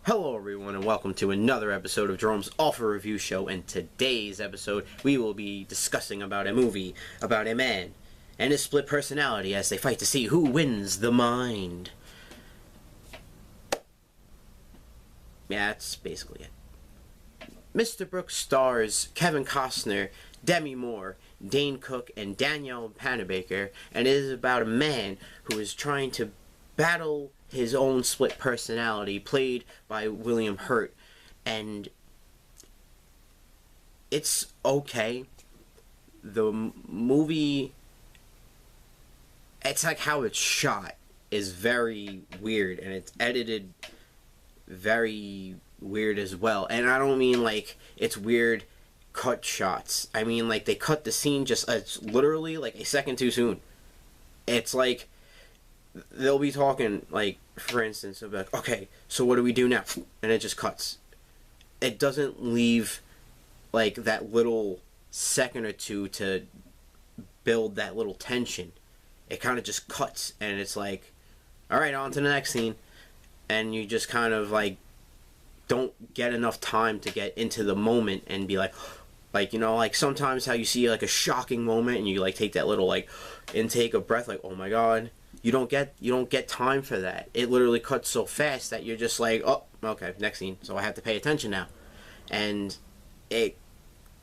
Hello everyone and welcome to another episode of Jerome's Awful Review Show. In today's episode, we will be discussing about a movie about a man and his split personality as they fight to see who wins the mind. Yeah, that's basically it. Mr. Brooks stars Kevin Costner, Demi Moore, Dane Cook, and Danielle Panabaker, and it is about a man who is trying to battle his own split personality, played by William Hurt. And it's okay. The movie, it's like how it's shot is very weird, and it's edited very weird as well. And I don't mean like it's weird cut shots. I mean like they cut the scene just it's literally like a second too soon. It's like they'll be talking, like, for instance, they'll be like, okay, so what do we do now? And it just cuts. It doesn't leave, like, that little second or two to build that little tension. It kind of just cuts, and it's like, alright, on to the next scene. And you just kind of, like, don't get enough time to get into the moment and be like, you know, like, sometimes how you see, like, a shocking moment, and you, like, take that little, like, intake of breath, like, oh my god. You don't get time for that. It literally cuts so fast that you're just like, oh, okay, next scene. So I have to pay attention now. And it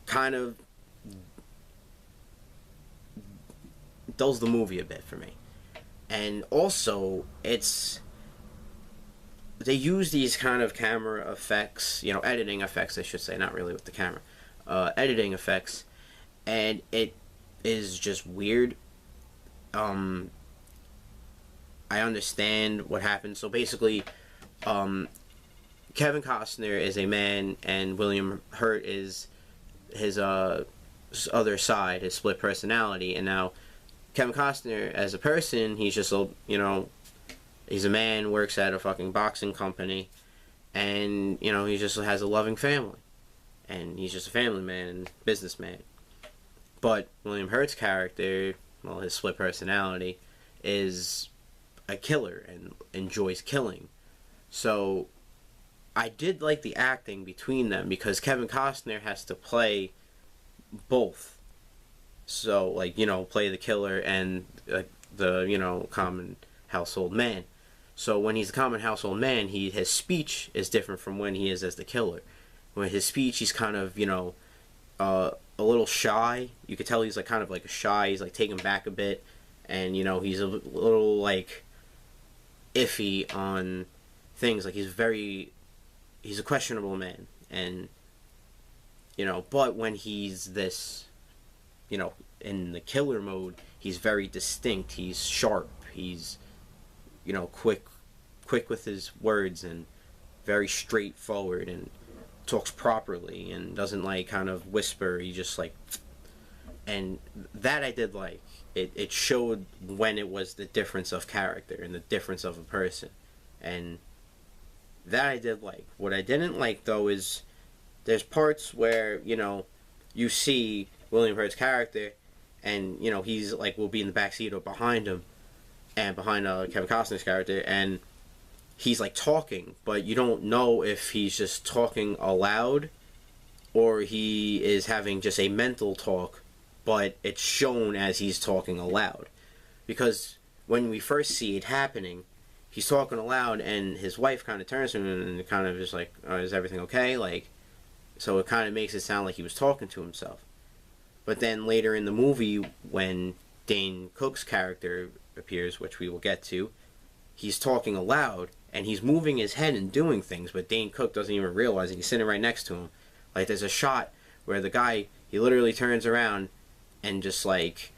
kind of dulls the movie a bit for me. And also, they use these kind of camera effects, you know, editing effects, I should say, not really with the camera. Editing effects. And it is just weird. I understand what happened. So basically, Kevin Costner is a man, and William Hurt is his other side, his split personality. And now, Kevin Costner, as a person, he's just a, you know, he's a man, works at a fucking boxing company, and, you know, he just has a loving family. And he's just a family man and businessman. But William Hurt's character, well, his split personality, is a killer and enjoys killing. So I did like the acting between them because Kevin Costner has to play both. So, like, you know, play the killer and the, you know, common household man. So when he's a common household man, his speech is different from when he is as the killer. When his speech, he's kind of, you know, a little shy. You could tell he's like kind of like shy. He's like taken back a bit, and, you know, he's a little like iffy on things. Like he's a questionable man, and, you know, but when he's this, you know, in the killer mode, he's very distinct. He's sharp. He's, you know, quick with his words, and very straightforward, and talks properly, and doesn't like kind of whisper. He just like, and that I did like. It showed when it was the difference of character and the difference of a person. And that I did like. What I didn't like, though, is there's parts where, you know, you see William Hurt's character, and, you know, he's like, will be in the backseat or behind him, and behind Kevin Costner's character, and he's like talking, but you don't know if he's just talking aloud or he is having just a mental talk, but it's shown as he's talking aloud. Because when we first see it happening, he's talking aloud, and his wife kind of turns to him and kind of just like, oh, is everything okay? Like, so it kind of makes it sound like he was talking to himself. But then later in the movie, when Dane Cook's character appears, which we will get to, he's talking aloud, and he's moving his head and doing things, but Dane Cook doesn't even realize it. He's sitting right next to him. Like, there's a shot where the guy, he literally turns around, and just like,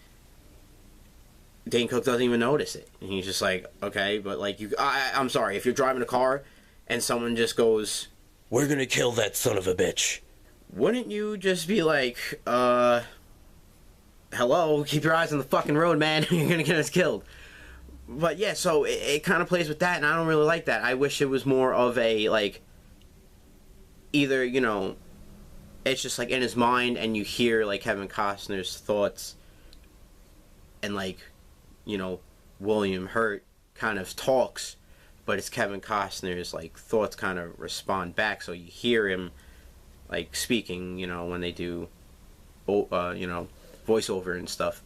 Dane Cook doesn't even notice it. And he's just like, okay, but like, I'm sorry, if you're driving a car and someone just goes, we're gonna kill that son of a bitch, wouldn't you just be like, hello, keep your eyes on the fucking road, man, you're gonna get us killed. But yeah, so it kind of plays with that, and I don't really like that. I wish it was more of a, like, either, you know, it's just like in his mind, and you hear like Kevin Costner's thoughts, and like, you know, William Hurt kind of talks, but it's Kevin Costner's like thoughts kind of respond back, so you hear him like speaking, you know, when they do, you know, voiceover and stuff,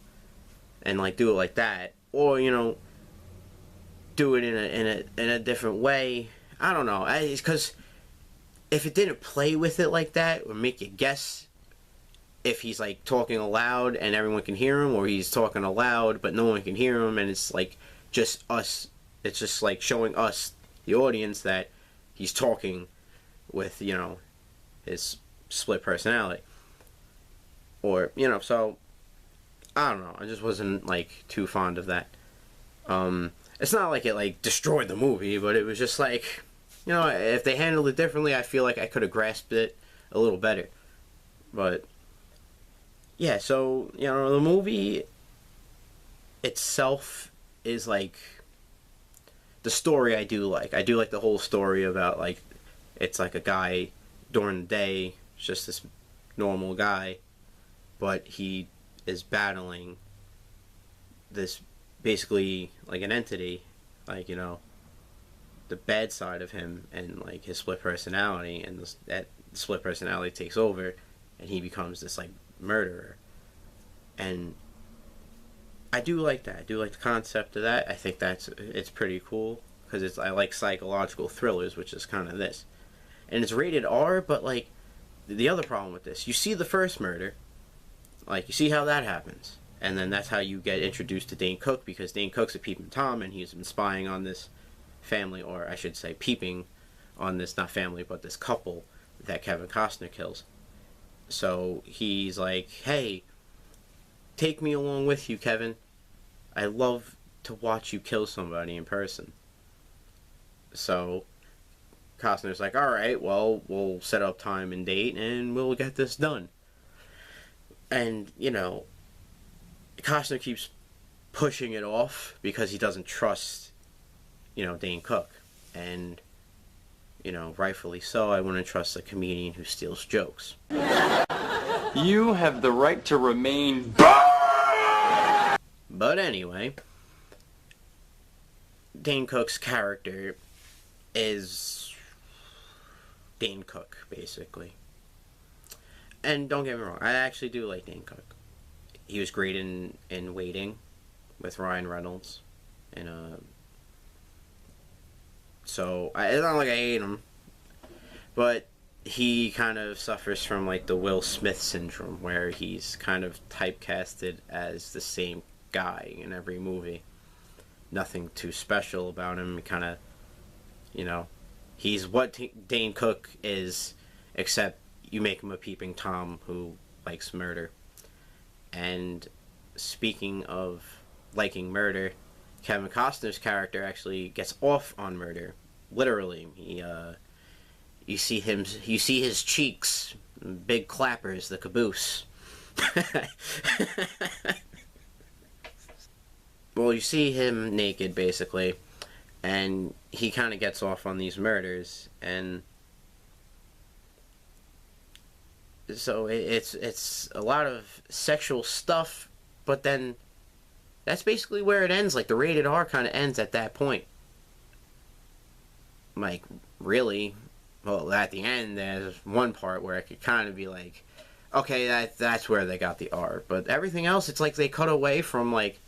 and like do it like that, or you know, do it in a different way. I don't know. It's because if it didn't play with it like that, or make you guess if he's like talking aloud and everyone can hear him, or he's talking aloud but no one can hear him, and it's like just us. It's just like showing us, the audience, that he's talking with, you know, his split personality. Or, you know, so I don't know. I just wasn't like too fond of that. It's not like it like destroyed the movie, but it was just like, you know, if they handled it differently, I feel like I could have grasped it a little better. But yeah, so, you know, the movie itself is like, the story I do like. I do like the whole story about like, it's like a guy during the day, just this normal guy, but he is battling this basically like an entity, like, you know, the bad side of him, and like his split personality, and that split personality takes over and he becomes this like murderer. And I do like that. I do like the concept of that. I think it's pretty cool, because I like psychological thrillers, which is kind of this. And it's rated R, but like the other problem with this, you see the first murder, like you see how that happens, and then that's how you get introduced to Dane Cook, because Dane Cook's a peeping Tom, and he's been spying on this family, or I should say peeping on this, not family, but this couple that Kevin Costner kills. So he's like, hey, take me along with you, Kevin. I love to watch you kill somebody in person. So Costner's like, alright, well, we'll set up time and date and we'll get this done. And, you know, Costner keeps pushing it off because he doesn't trust, you know, Dane Cook. And, you know, rightfully so. I wouldn't trust a comedian who steals jokes. You have the right to remain. But anyway, Dane Cook's character is Dane Cook, basically. And don't get me wrong, I actually do like Dane Cook. He was great in Waiting with Ryan Reynolds. And, so, it's not like I hate him. But he kind of suffers from, like, the Will Smith syndrome, where he's kind of typecasted as the same guy in every movie. Nothing too special about him. He kind of, you know, he's what Dane Cook is, except you make him a peeping Tom who likes murder. And speaking of liking murder, Kevin Costner's character actually gets off on murder. Literally, you see his cheeks, big clappers, the caboose. Well, you see him naked, basically, and he kind of gets off on these murders, and so it's a lot of sexual stuff, but then that's basically where it ends. Like, the rated R kind of ends at that point. Like, really, well, at the end, there's one part where it could kind of be like, okay, that's where they got the R, but everything else, it's like they cut away from, like,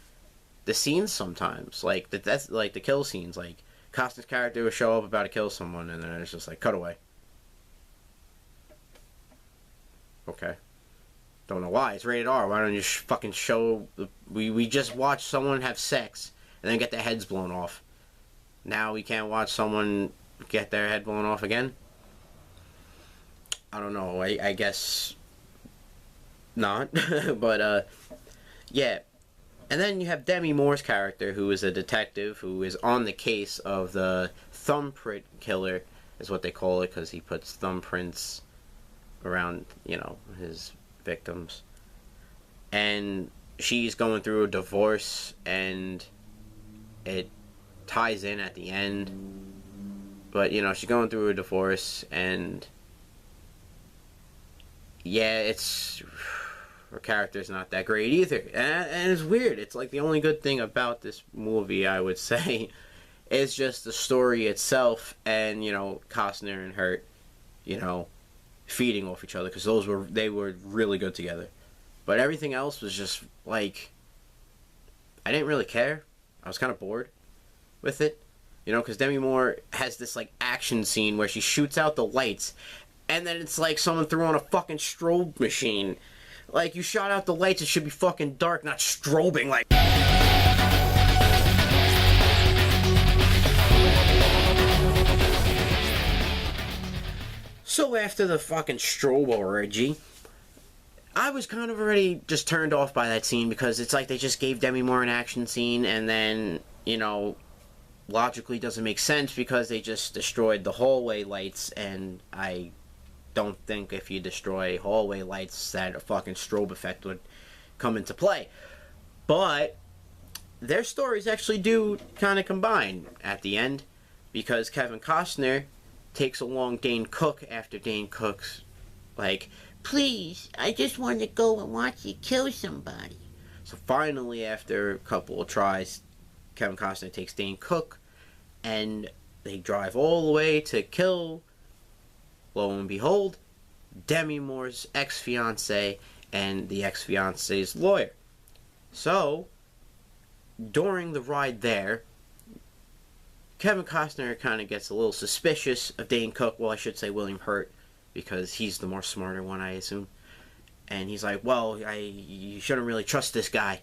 the scenes sometimes, like that's like the kill scenes. Like, Costner's character would show up about to kill someone, and then it's just like cut away. Okay, don't know why it's rated R. Why don't you fucking show we just watched someone have sex and then get their heads blown off? Now we can't watch someone get their head blown off again? I don't know. I guess not. But yeah. And then you have Demi Moore's character, who is a detective who is on the case of the thumbprint killer, is what they call it, because he puts thumbprints around, you know, his victims. And she's going through a divorce, and it ties in at the end. But, you know, she's going through a divorce, and yeah, her character's not that great either. And it's weird. It's like the only good thing about this movie, I would say, It's just the story itself, and Costner and Hurt, feeding off each other, because they were really good together. But everything else was just like, I didn't really care. I was kind of bored with it, because Demi Moore has this like action scene where she shoots out the lights, and then it's like someone threw on a fucking strobe machine. Like, you shot out the lights, it should be fucking dark, not strobing like. So after the fucking strobe orgy, I was kind of already just turned off by that scene, because it's like they just gave Demi Moore an action scene, and then, logically doesn't make sense because they just destroyed the hallway lights, and I don't think if you destroy hallway lights that a fucking strobe effect would come into play. But their stories actually do kind of combine at the end, because Kevin Costner takes along Dane Cook after Dane Cook's like, please, I just want to go and watch you kill somebody. So finally, after a couple of tries, Kevin Costner takes Dane Cook, and they drive all the way to kill, lo and behold, Demi Moore's ex-fiance and the ex-fiance's lawyer. So, during the ride there, Kevin Costner kind of gets a little suspicious of Dane Cook. Well, I should say William Hurt, because he's the more smarter one, I assume. And he's like, well, you shouldn't really trust this guy.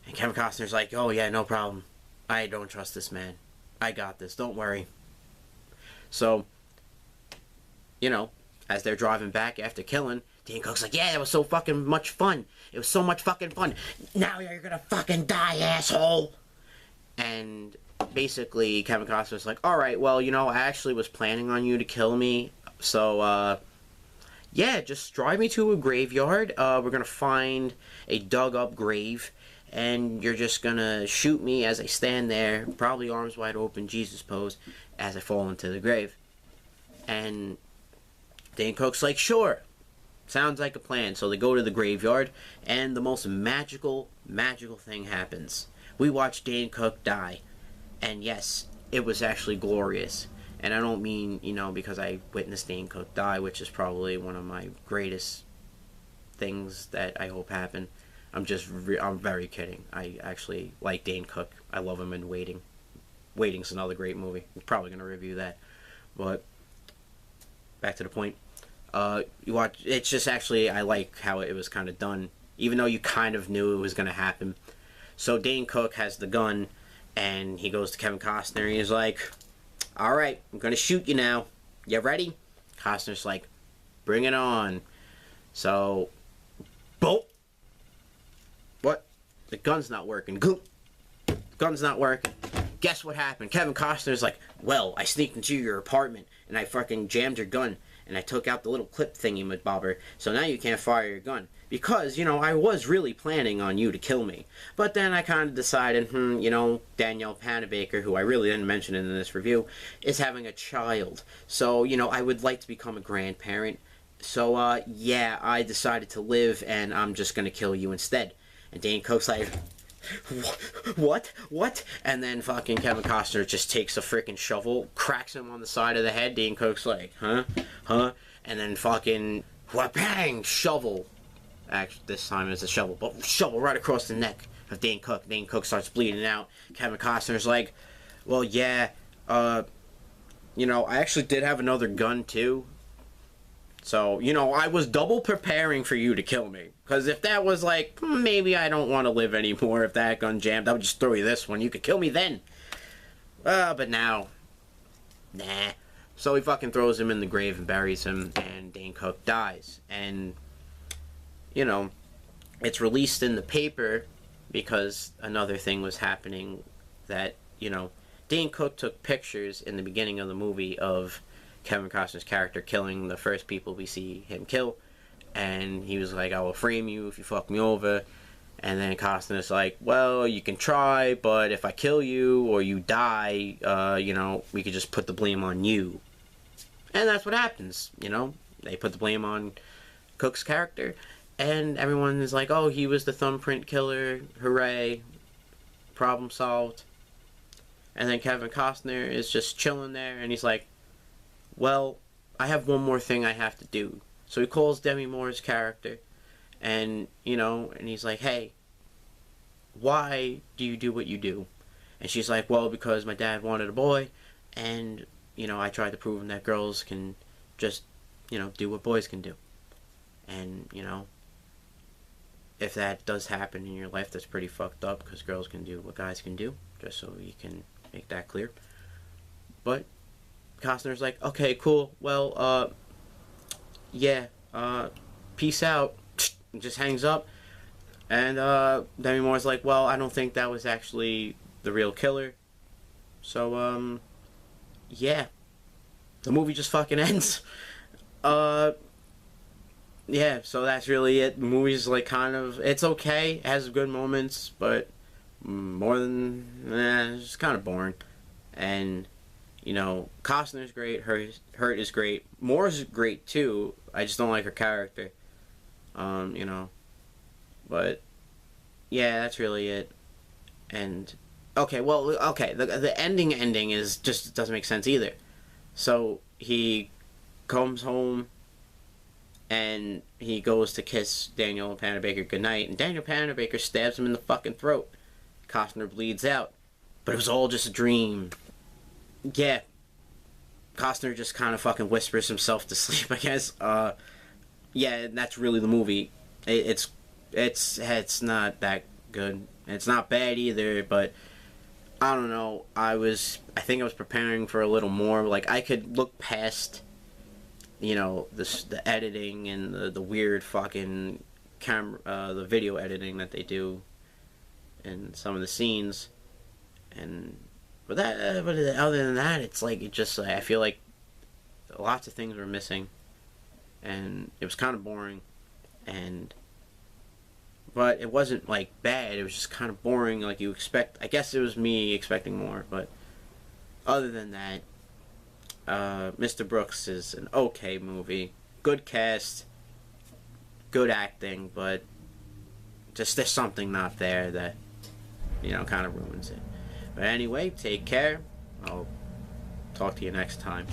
And Kevin Costner's like, oh yeah, no problem. I don't trust this man. I got this, don't worry. So, as they're driving back after killing, Dane Cook's like, yeah, it was so fucking much fun. It was so much fucking fun. Now you're gonna fucking die, asshole. And basically, Kevin Costner's like, alright, well, I actually was planning on you to kill me. So, yeah, just drive me to a graveyard. We're gonna find a dug-up grave, and you're just gonna shoot me as I stand there, probably arms wide open, Jesus pose, as I fall into the grave. And Dane Cook's like, sure, sounds like a plan. So they go to the graveyard, and the most magical thing happens. We watch Dane Cook die, and yes, it was actually glorious. And I don't mean, because I witnessed Dane Cook die, which is probably one of my greatest things that I hope happen. I'm very kidding. I actually like Dane Cook. I love him in Waiting. Waiting's another great movie. I'm probably going to review that. But, back to the point. You watch, it's just actually, I like how it was kind of done. Even though you kind of knew it was going to happen. So Dane Cook has the gun, and he goes to Kevin Costner, and he's like, alright, I'm going to shoot you now. You ready? Costner's like, bring it on. So, boom. What? The gun's not working. Goop. The gun's not working. Guess what happened? Kevin Costner's like, well, I sneaked into your apartment, and I fucking jammed your gun, and I took out the little clip thingy with bobber, so now you can't fire your gun. Because, I was really planning on you to kill me. But then I kind of decided, Danielle Panabaker, who I really didn't mention in this review, is having a child. So, I would like to become a grandparent. So, yeah, I decided to live, and I'm just going to kill you instead. And Dane Cook's like, what? And then fucking Kevin Costner just takes a freaking shovel, cracks him on the side of the head. Dane Cook's like, huh? And then fucking, bang, shovel. Actually, this time it's a shovel, but shovel right across the neck of Dane Cook. Dane Cook starts bleeding out. Kevin Costner's like, well, yeah, I actually did have another gun too. So, I was double preparing for you to kill me. Because if that was like, maybe I don't want to live anymore, if that gun jammed, I would just throw you this one. You could kill me then. But now, nah. So he fucking throws him in the grave and buries him, and Dane Cook dies. And, it's released in the paper because another thing was happening that, Dane Cook took pictures in the beginning of the movie of Kevin Costner's character killing the first people we see him kill, and he was like, I will frame you if you fuck me over. And then Costner's like, well, you can try, but if I kill you or you die, we could just put the blame on you. And that's what happens, they put the blame on Cook's character, and everyone is like, oh, he was the thumbprint killer, hooray, problem solved. And then Kevin Costner is just chilling there, and he's like, well, I have one more thing I have to do. So he calls Demi Moore's character, and, you know, and he's like, hey, why do you do what you do? And she's like, well, because my dad wanted a boy, and, you know, I tried to prove him that girls can just, you know, do what boys can do. And, you know, if that does happen in your life, that's pretty fucked up, because girls can do what guys can do, just so you can make that clear. But Costner's like, okay, cool, well, yeah, peace out, and just hangs up. And Demi Moore's like, well, I don't think that was actually the real killer. So, yeah, the movie just fucking ends. Yeah, so that's really it. The movie's like kind of, it's okay, it has good moments, but more than, it's just kind of boring. And, you know, Costner's great, Hurt is great, Moore's great too. I just don't like her character. You know, but yeah, that's really it. And okay, well, okay, the ending is just doesn't make sense either. So he comes home and he goes to kiss Daniel Panabaker goodnight, and Daniel Panabaker stabs him in the fucking throat. Costner bleeds out, but it was all just a dream. Yeah, Costner just kind of fucking whispers himself to sleep, I guess. Yeah, that's really the movie. It's not that good. It's not bad either, but I don't know. I think I was preparing for a little more. Like, I could look past, you know, the editing and the weird fucking camera, the video editing that they do in some of the scenes, but other than that, it's like, I feel like lots of things were missing, and it was kind of boring, but it wasn't like bad. It was just kind of boring, like you expect. I guess it was me expecting more, but other than that, Mr. Brooks is an okay movie. Good cast, good acting, but just there's something not there that, you know, kind of ruins it. But anyway, take care. I'll talk to you next time.